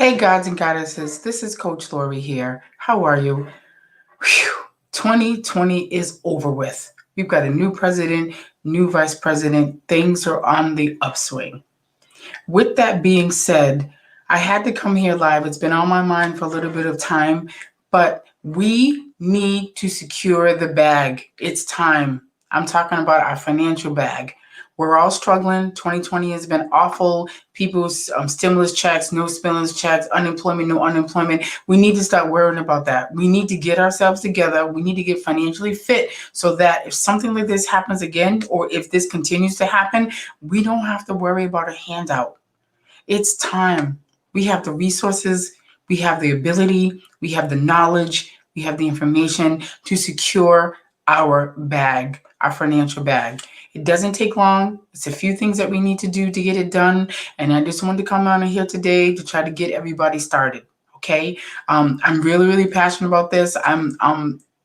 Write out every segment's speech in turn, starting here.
Hey, gods and goddesses, this is Coach Lori here. How are you? Whew. 2020 is over with. We've got a new president, new vice president. Things are on the upswing. With that being said, I had to come here live. It's been on my mind for a little bit of time, but we need to secure the bag. It's time. I'm talking about our financial bag. We're all struggling. 2020 has been awful. People's stimulus checks, no stimulus checks, unemployment, no unemployment. We need to start worrying about that. We need to get ourselves together. We need to get financially fit so that if something like this happens again, or if this continues to happen, we don't have to worry about a handout. It's time. We have the resources, we have the ability, we have the knowledge, we have the information to secure our bag, our financial bag. It doesn't take long. It's a few things that we need to do to get it done. And I just wanted to come on here today to try to get everybody started. Okay. I'm really, really passionate about this.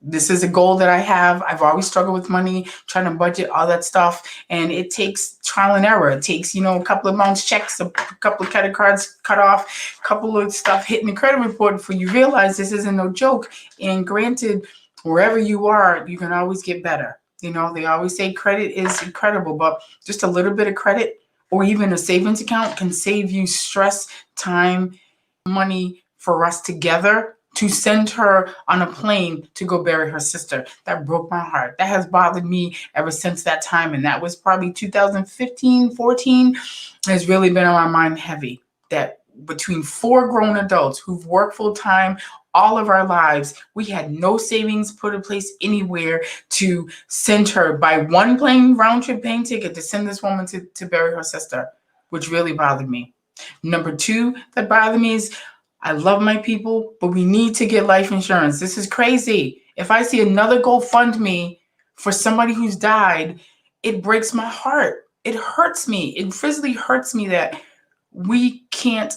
This is a goal that I have. I've always struggled with money, trying to budget, all that stuff. And it takes trial and error. It takes, a couple of bounce checks, a couple of credit cards cut off, a couple of stuff hitting the credit report before you realize this isn't no joke. And granted, wherever you are, you can always get better. They always say credit is incredible, but just a little bit of credit or even a savings account can save you stress, time, money for us together to send her on a plane to go bury her sister. That broke my heart. That has bothered me ever since that time. And that was probably 2015, 14. Has really been on my mind heavy. That between four grown adults who've worked full time all of our lives, we had no savings put in place anywhere to send her by one plane round trip plane ticket to send this woman to bury her sister, which really bothered me. Number two that bothered me is I love my people, but we need to get life insurance. This is crazy. If I see another GoFundMe for somebody who's died, it breaks my heart. It hurts me. It physically hurts me that we can't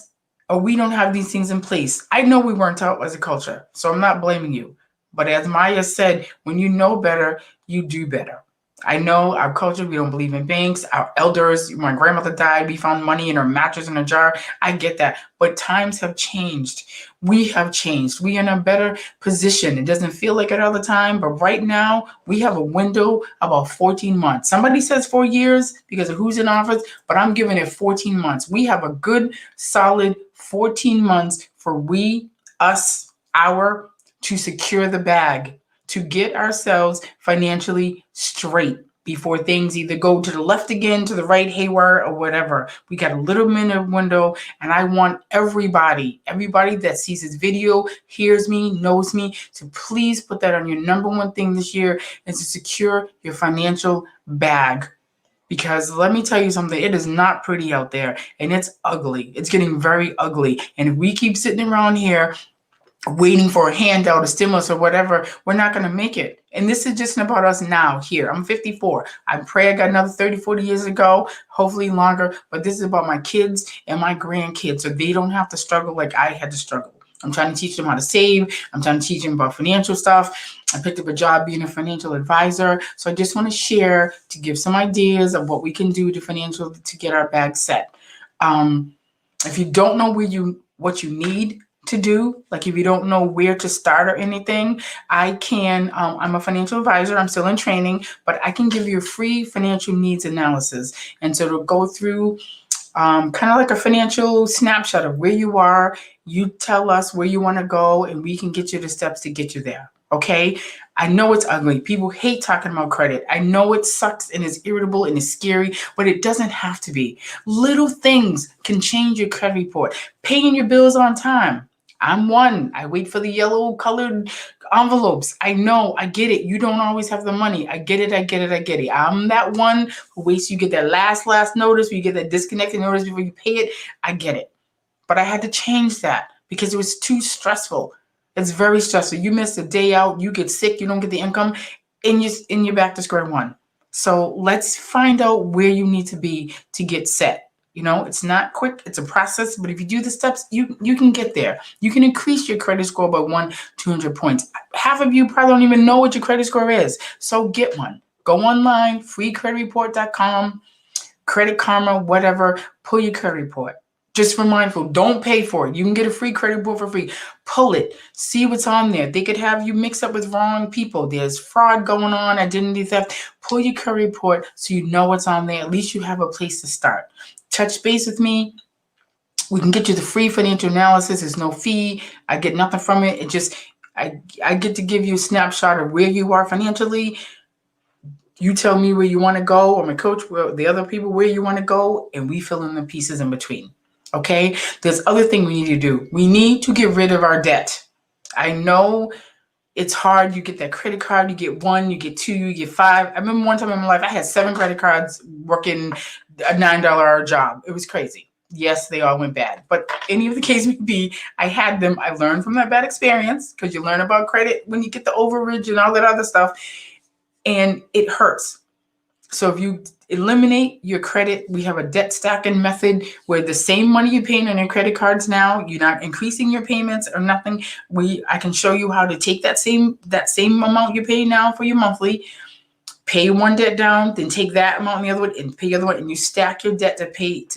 or we don't have these things in place. I know we weren't taught as a culture, so I'm not blaming you. But as Maya said, when you know better, you do better. I know our culture, we don't believe in banks. Our elders, my grandmother died, we found money in her mattress in a jar. I get that. But times have changed. We have changed. We are in a better position. It doesn't feel like it all the time, but right now we have a window about 14 months. Somebody says 4 years because of who's in office, but I'm giving it 14 months. We have a good, solid 14 months for our to secure the bag, to get ourselves financially straight before things either go to the left again, to the right, haywire, or whatever. We got a little minute window, and I want everybody that sees this video, hears me, knows me, to please put that on your number one thing this year, is to secure your financial bag. Because let me tell you something, it is not pretty out there, and it's ugly. It's getting very ugly. And if we keep sitting around here waiting for a handout, a stimulus, or whatever, we're not going to make it. And this is just about us now here. I'm 54. I pray I got another 30, 40 years to go, hopefully longer. But this is about my kids and my grandkids, so they don't have to struggle like I had to struggle. I'm trying to teach them how to save. I'm trying to teach them about financial stuff. I picked up a job being a financial advisor. So I just want to share, to give some ideas of what we can do to get our bag set. If you don't know what you need to do, like if you don't know where to start or anything, I'm a financial advisor. I'm still in training, but I can give you a free financial needs analysis. And so it'll go through kind of like a financial snapshot of where you are. You tell us where you want to go, and we can get you the steps to get you there. Okay. I know it's ugly. People hate talking about credit. I know it sucks and is irritable and is scary, but it doesn't have to be. Little things can change your credit report. Paying your bills on time. I'm one. I wait for the yellow colored envelopes. I know, I get it. You don't always have the money. I get it. I'm that one who waits. You get that last notice, you get that disconnected notice before you pay it. I get it. But I had to change that because it was too stressful. It's very stressful. You miss a day out, you get sick, you don't get the income, and you're back to square one. So let's find out where you need to be to get set. It's not quick. It's a process. But if you do the steps, you can get there. You can increase your credit score by 100-200 points. Half of you probably don't even know what your credit score is. So get one. Go online, freecreditreport.com, Credit Karma, whatever. Pull your credit report. Just be mindful. Don't pay for it. You can get a free credit report for free. Pull it. See what's on there. They could have you mix up with wrong people. There's fraud going on, identity theft. Pull your credit report so you know what's on there. At least you have a place to start. Touch base with me. We can get you the free financial analysis. There's no fee. I get nothing from it. I get to give you a snapshot of where you are financially. You tell me where you want to go, or my coach, the other people where you want to go, and we fill in the pieces in between. Okay? There's other thing we need to do. We need to get rid of our debt. I know it's hard. You get that credit card, you get 1, you get 2, you get 5. I remember one time in my life, I had 7 credit cards working a $9 job. It was crazy. Yes, they all went bad. But any of the case may be, I had them. I learned from that bad experience, because you learn about credit when you get the overage and all that other stuff. And it hurts. So if you eliminate your credit, we have a debt stacking method where the same money you're paying on your credit cards now, you're not increasing your payments or nothing. I can show you how to take that same amount you're paying now for your monthly, pay one debt down, then take that amount on the other one and pay the other one, and you stack your debt to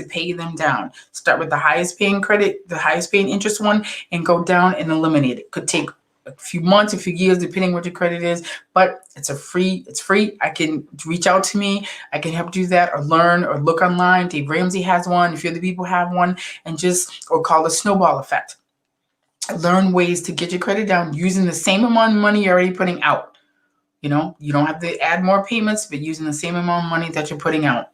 pay them down. Start with the highest paying credit, the highest paying interest one, and go down and eliminate it. Could take a few months, a few years, depending what your credit is, but it's free. I can reach out to me. I can help do that, or learn, or look online. Dave Ramsey has one. If other people have one, or call the snowball effect. Learn ways to get your credit down using the same amount of money you're already putting out. You don't have to add more payments, but using the same amount of money that you're putting out.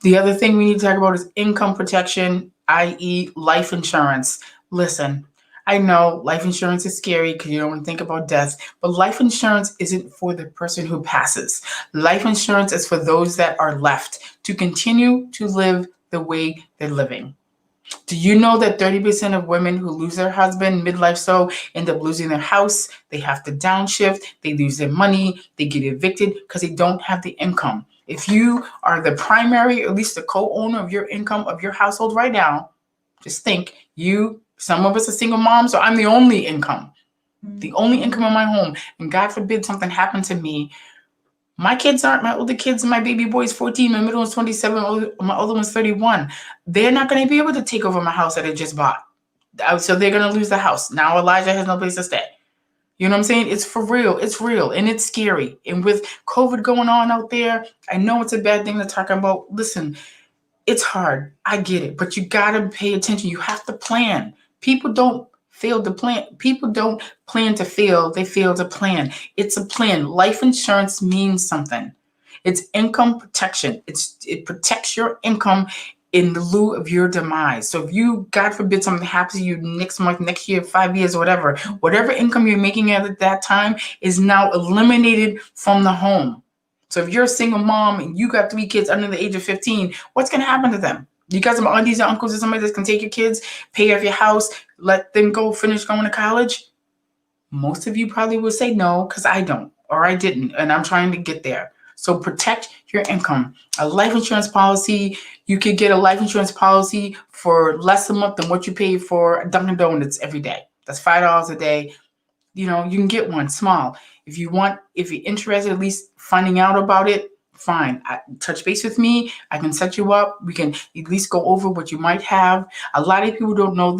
The other thing we need to talk about is income protection, i.e. life insurance. Listen, I know life insurance is scary because you don't want to think about death, but life insurance isn't for the person who passes. Life insurance is for those that are left to continue to live the way they're living. Do you know that 30% of women who lose their husband midlife end up losing their house? They have to downshift. They lose their money. They get evicted because they don't have the income. If you are the primary, or at least the co-owner of your income of your household right now, just think, some of us are single moms, so I'm the only income. The only income in my home. And God forbid something happened to me. My kids aren't, my older kids, my baby boy is 14, my middle one's 27, my older one's 31. They're not going to be able to take over my house that I just bought. So they're going to lose the house. Now Elijah has no place to stay. You know what I'm saying? It's for real. It's real. And it's scary. And with COVID going on out there, I know it's a bad thing to talk about. Listen, it's hard. I get it. But you got to pay attention. You have to plan. People don't fail to plan. People don't plan to fail. They fail to plan. It's a plan. Life insurance means something. It's income protection. It protects your income in the lieu of your demise. So if you, God forbid, something happens to you next month, next year, 5 years, whatever income you're making at that time is now eliminated from the home. So if you're a single mom and you got 3 kids under the age of 15, what's going to happen to them? You got some aunties and uncles or somebody that can take your kids, pay off your house, let them finish going to college? Most of you probably will say no, because I don't, or I didn't, and I'm trying to get there. So protect your income. A life insurance policy, you could get a life insurance policy for less a month than what you pay for Dunkin' Donuts every day. That's $5 a day. You can get one small. If you're interested, at least finding out about it, fine. Touch base with me. I can set you up. We can at least go over what you might have. A lot of people don't know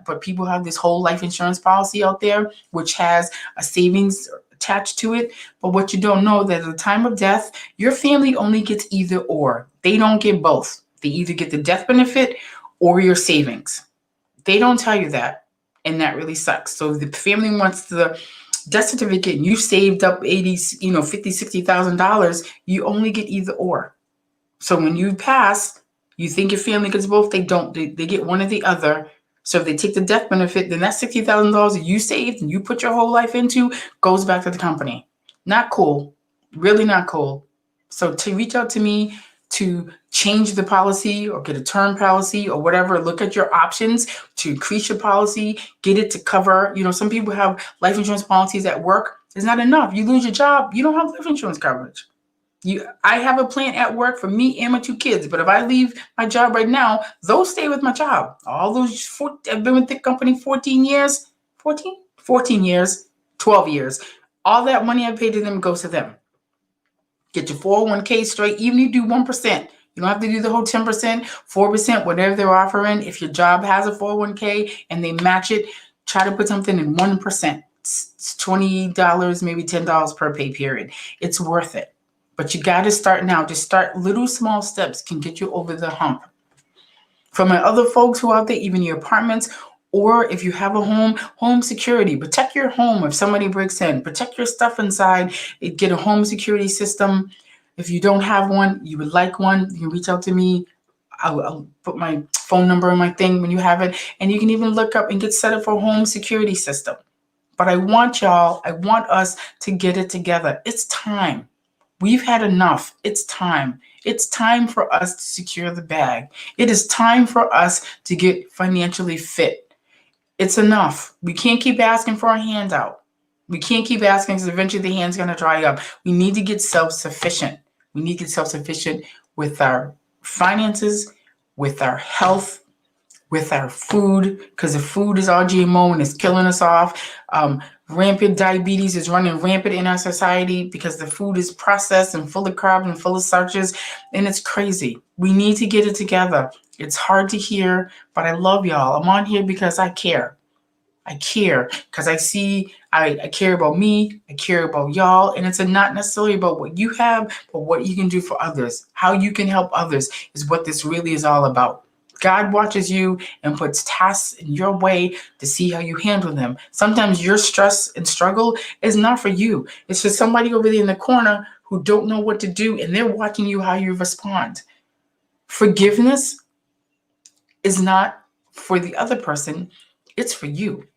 but people have this whole life insurance policy out there, which has a savings attached to it. But what you don't know, that at the time of death, your family only gets either or. They don't get both. They either get the death benefit or your savings. They don't tell you that. And that really sucks. So if the family wants the death certificate and you saved up $50,000, $60,000, you only get either or. So when you pass, you think your family gets both. They don't. They get one or the other. So if they take the death benefit, then that $60,000 that you saved and you put your whole life into goes back to the company. Not cool. Really not cool. So to reach out to me to change the policy or get a term policy or whatever, look at your options to increase your policy, get it to cover. Some people have life insurance policies at work. It's not enough. You lose your job, you don't have life insurance coverage. I have a plan at work for me and my 2 kids, but if I leave my job right now, those stay with my job. All those, I've been with the company 14 years, 14 years, 12 years. All that money I paid to them goes to them. Get your 401k straight. Even if you do 1%, You don't have to do the whole 10%, 4%, whatever they're offering. If your job has a 401k and they match it, try to put something in 1%. It's $20, maybe $10 per pay period. It's worth it. But you got to start now. Just start. Little small steps can get you over the hump. For my other folks who are out there, even your apartments, or if you have a home security, protect your home. If somebody breaks in, protect your stuff inside. Get a home security system. If you don't have one, you would like one, you can reach out to me. I'll put my phone number in my thing when you have it. And you can even look up and get set up for a home security system. But I want us to get it together. It's time. We've had enough. It's time. It's time for us to secure the bag. It is time for us to get financially fit. It's enough. We can't keep asking for a handout. We can't keep asking because eventually the hand's going to dry up. We need to get self-sufficient. We need to get self-sufficient with our finances, with our health, with our food, because the food is all GMO and it's killing us off. Rampant diabetes is running rampant in our society because the food is processed and full of carbs and full of starches, and it's crazy. We need to get it together. It's hard to hear, but I love y'all. I'm on here because I care. I care because I care about me. I care about y'all. And it's not necessarily about what you have, but what you can do for others. How you can help others is what this really is all about. God watches you and puts tasks in your way to see how you handle them. Sometimes your stress and struggle is not for you. It's just somebody over there in the corner who don't know what to do, and they're watching you how you respond. Forgiveness is not for the other person. It's for you.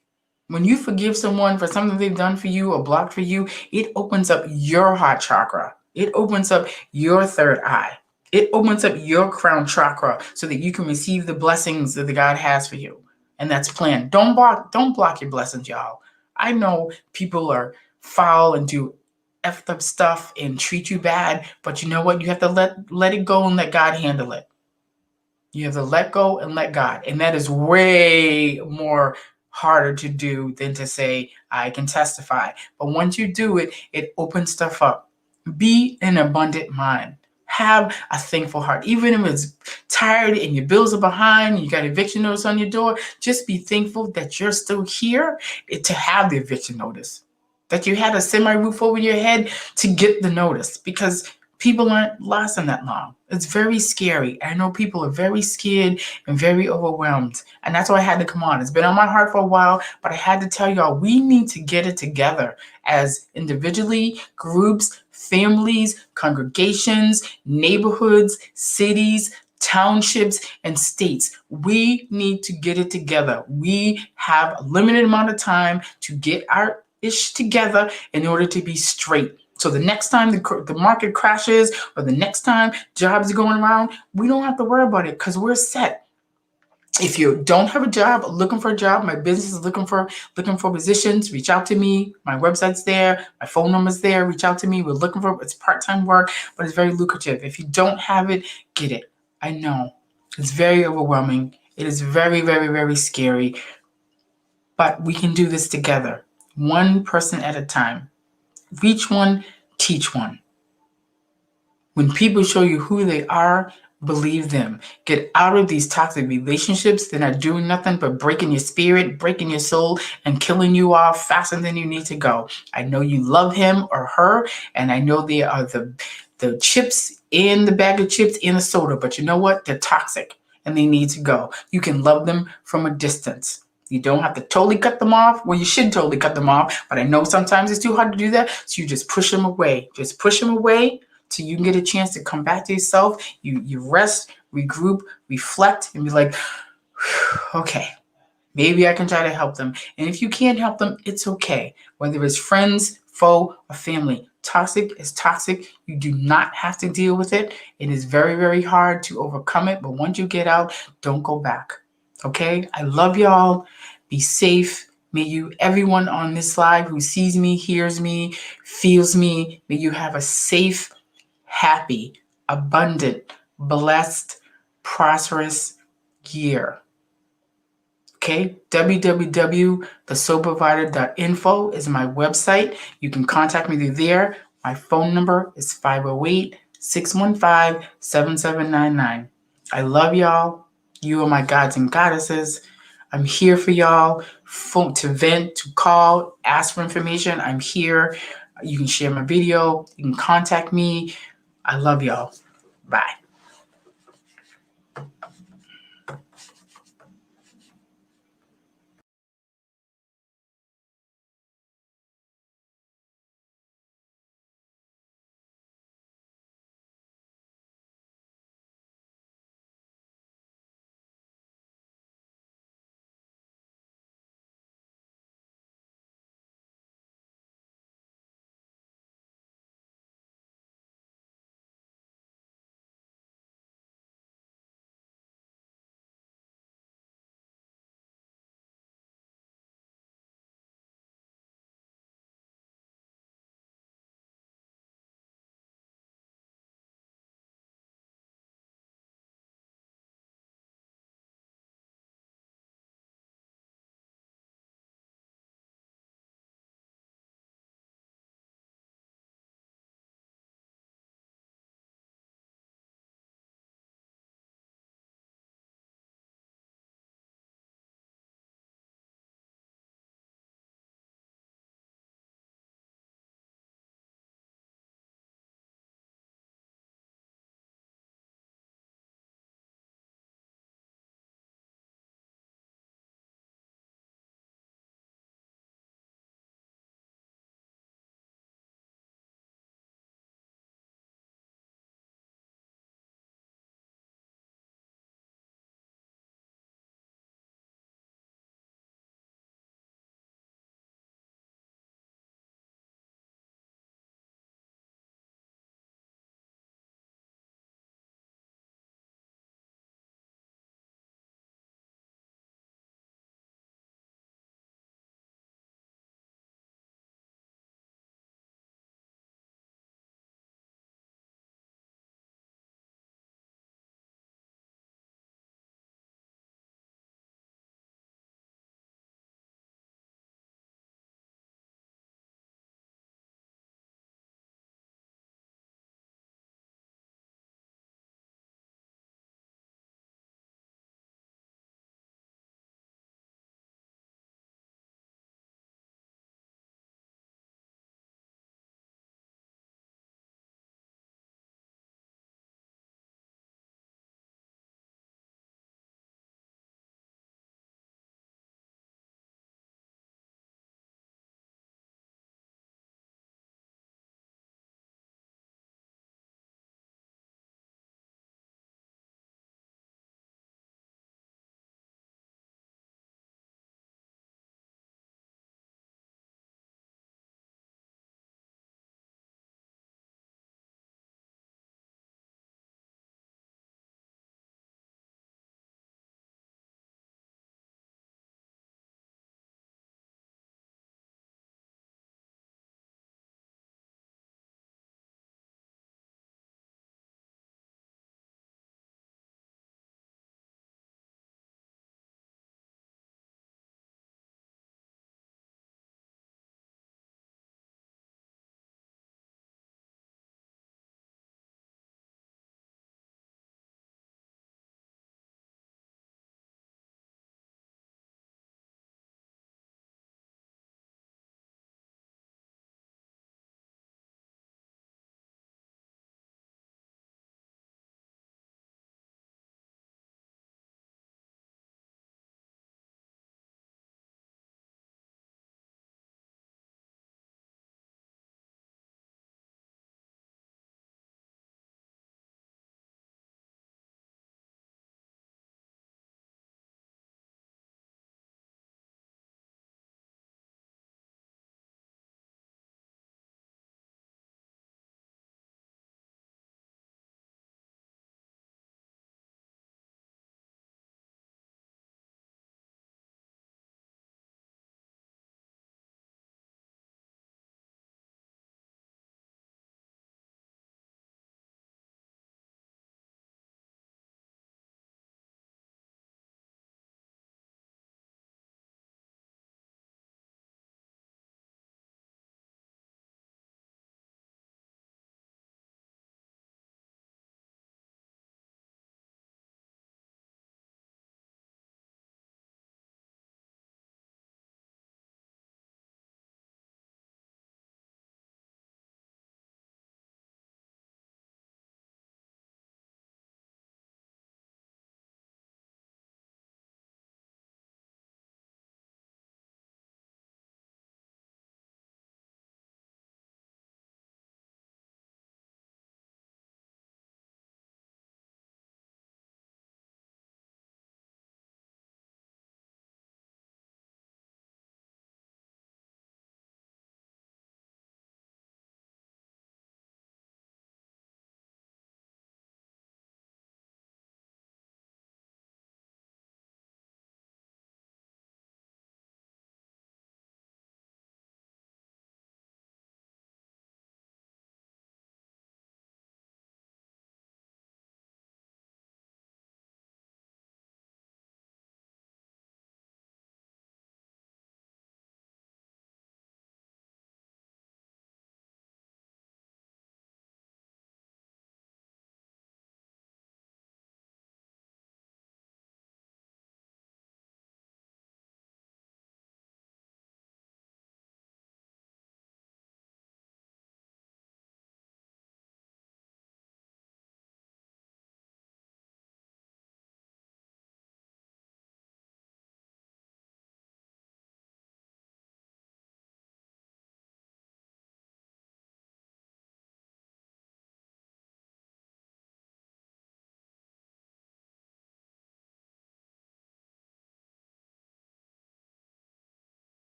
When you forgive someone for something they've done for you or blocked for you, it opens up your heart chakra. It opens up your third eye. It opens up your crown chakra so that you can receive the blessings that the God has for you. And that's planned. Don't block your blessings, y'all. I know people are foul and do effed up stuff and treat you bad, but you know what? You have to let it go and let God handle it. You have to let go and let God. And that is way more harder to do than to say, I can testify. But once you do it, it opens stuff up. Be an abundant mind. Have a thankful heart. Even if it's tired and your bills are behind, and you got eviction notice on your door, just be thankful that you're still here to have the eviction notice. That you had a semi-roof over your head to get the notice, because people aren't lasting that long. It's very scary. I know people are very scared and very overwhelmed. And that's why I had to come on. It's been on my heart for a while, but I had to tell y'all, we need to get it together as individually, groups, families, congregations, neighborhoods, cities, townships, and states. We need to get it together. We have a limited amount of time to get our ish together in order to be straight. So the next time the market crashes or the next time jobs are going around, we don't have to worry about it because we're set. If you don't have a job, looking for a job, my business is looking for positions, reach out to me. My website's there. My phone number's there. Reach out to me. We're looking for, it's part-time work, but it's very lucrative. If you don't have it, get it. I know it's very overwhelming. It is very, very, very scary, but we can do this together, one person at a time. Reach one, teach one. When people show you who they are, believe them. Get out of these toxic relationships. They're not doing nothing but breaking your spirit, breaking your soul, and killing you off faster than you need to go. I know you love him or her, and I know they are the chips in the bag of chips in the soda, but you know what? They're toxic and they need to go. You can love them from a distance. You don't have to totally cut them off. Well, you should totally cut them off, but I know sometimes it's too hard to do that. So you just push them away. Just push them away till you can get a chance to come back to yourself. You rest, regroup, reflect, and be like, okay, maybe I can try to help them. And if you can't help them, it's okay. Whether it's friends, foe, or family. Toxic is toxic. You do not have to deal with it. It is very, very hard to overcome it. But once you get out, don't go back. Okay? I love y'all. Be safe. May you, everyone on this live who sees me, hears me, feels me, may you have a safe, happy, abundant, blessed, prosperous year. Okay, www.thesoulprovider.info is my website. You can contact me through there. My phone number is 508 615-7799. I love y'all. You are my gods and goddesses. I'm here for y'all. Phone to vent, to call, ask for information. I'm here. You can share my video. You can contact me. I love y'all. Bye.